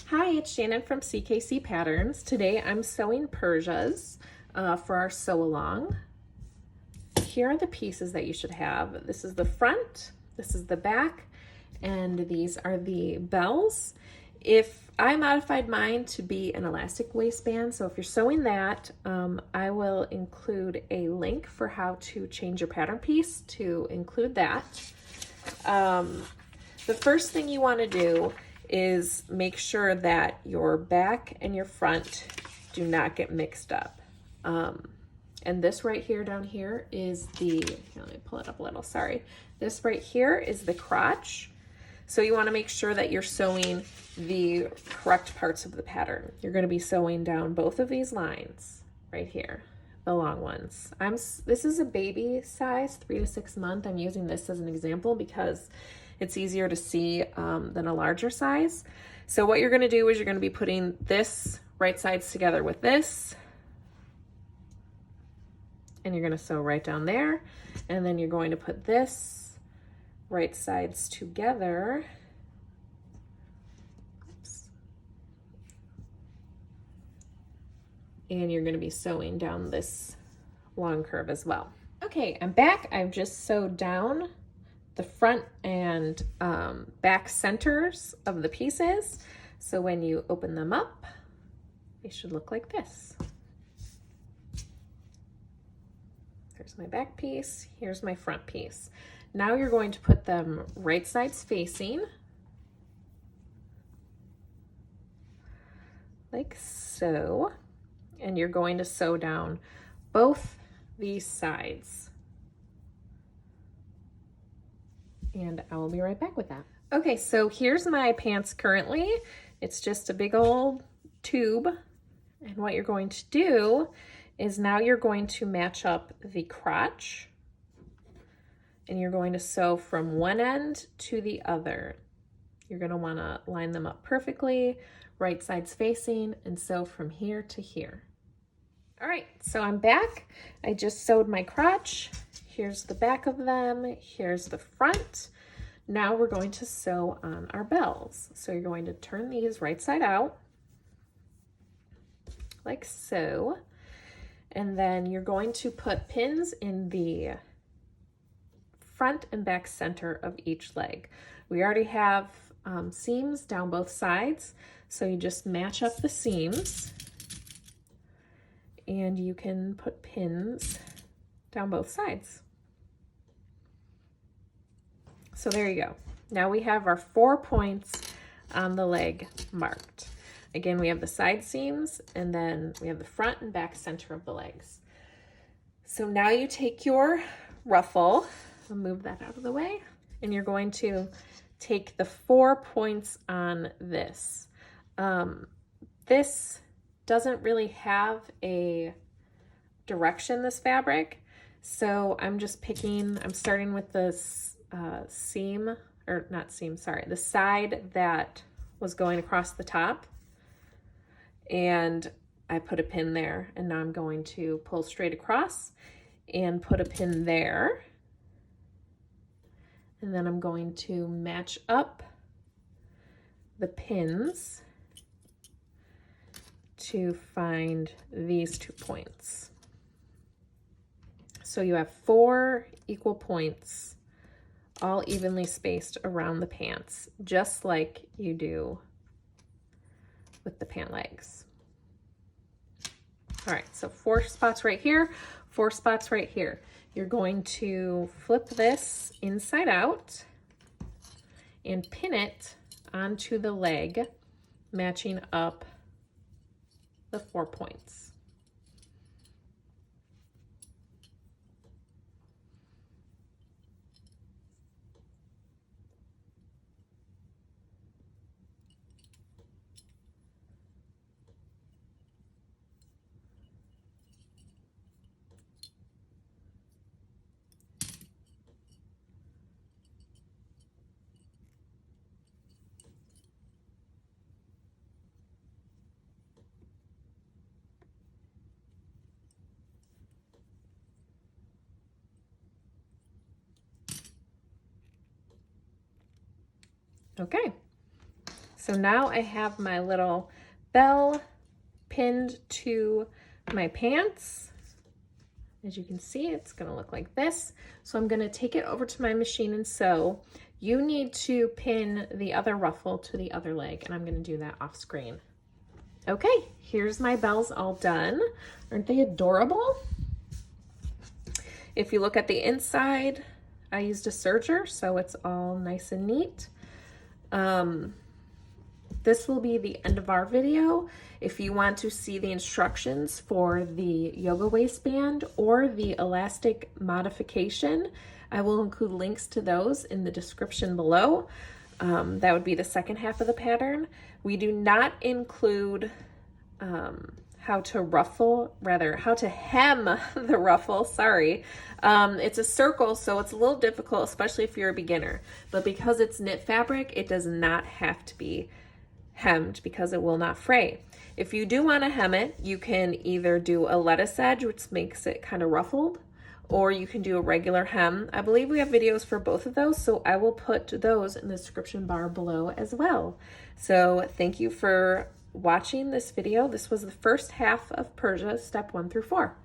Hi, it's Shannon from CKC Patterns. Today I'm sewing Persias for our sew along. Here are the pieces that you should have. This is the front, this is the back, and these are the bells. If I modified mine to be an elastic waistband, so if you're sewing that, I will include a link for how to change your pattern piece to include that. The first thing you want to do is make sure that your back and your front do not get mixed up. And this right here down here is let me pull it up a little, sorry. This right here is the crotch. So you want to make sure that you're sewing the correct parts of the pattern. You're going to be sewing down both of these lines right here, the long ones. This is a baby size, 3 to 6 month. I'm using this as an example because it's easier to see than a larger size. So what you're going to do is you're going to be putting this right sides together with this, and you're going to sew right down there, and then you're going to put this right sides together. Oops. And you're going to be sewing down this long curve as well. Okay, I'm back. I've just sewed down the front and back centers of the pieces. So when you open them up, they should look like this. Here's my back piece, here's my front piece. Now you're going to put them right sides facing, like so, and you're going to sew down both these sides. And I will be right back with that. Okay, so here's my pants currently. It's just a big old tube. And what you're going to do is now you're going to match up the crotch, and you're going to sew from one end to the other. You're going to want to line them up perfectly, right sides facing, and sew from here to here. All right, so I'm back. I just sewed my crotch. Here's the back of them. Here's the front. Now we're going to sew on our bells. So you're going to turn these right side out, like so. And then you're going to put pins in the front and back center of each leg. We already have seams down both sides, so you just match up the seams and you can put pins down both sides. So there you go. Now we have our 4 points on the leg marked. Again, we have the side seams, and then we have the front and back center of the legs. So now you take your ruffle, I'll move that out of the way, and you're going to take the 4 points on this. This doesn't really have a direction, this fabric, so I'm starting with this the side that was going across the top. And I put a pin there, and now I'm going to pull straight across and put a pin there. And then I'm going to match up the pins to find these 2 points. So you have 4 equal points, all evenly spaced around the pants, just like you do with the pant legs. All right, so 4 spots right here, 4 spots right here. You're going to flip this inside out and pin it onto the leg, matching up the 4 points. Okay, So now I have my little bell pinned to my pants. As you can see, it's gonna look like this. So I'm gonna take it over to my machine and sew. You need to pin the other ruffle to the other leg, and I'm gonna do that off screen. Okay, here's my bells all done. Aren't they adorable? If you look at the inside, I used a serger, so it's all nice and neat. This will be the end of our video. If you want to see the instructions for the yoga waistband or the elastic modification, I will include links to those in the description below. That would be the second half of the pattern. We do not include how to hem the ruffle, sorry. It's a circle, so it's a little difficult, especially if you're a beginner. But because it's knit fabric, it does not have to be hemmed because it will not fray. If you do want to hem it, you can either do a lettuce edge, which makes it kind of ruffled, or you can do a regular hem. I believe we have videos for both of those, so I will put those in the description bar below as well. So thank you for watching this video. This was the first half of Persia, step 1 through 4.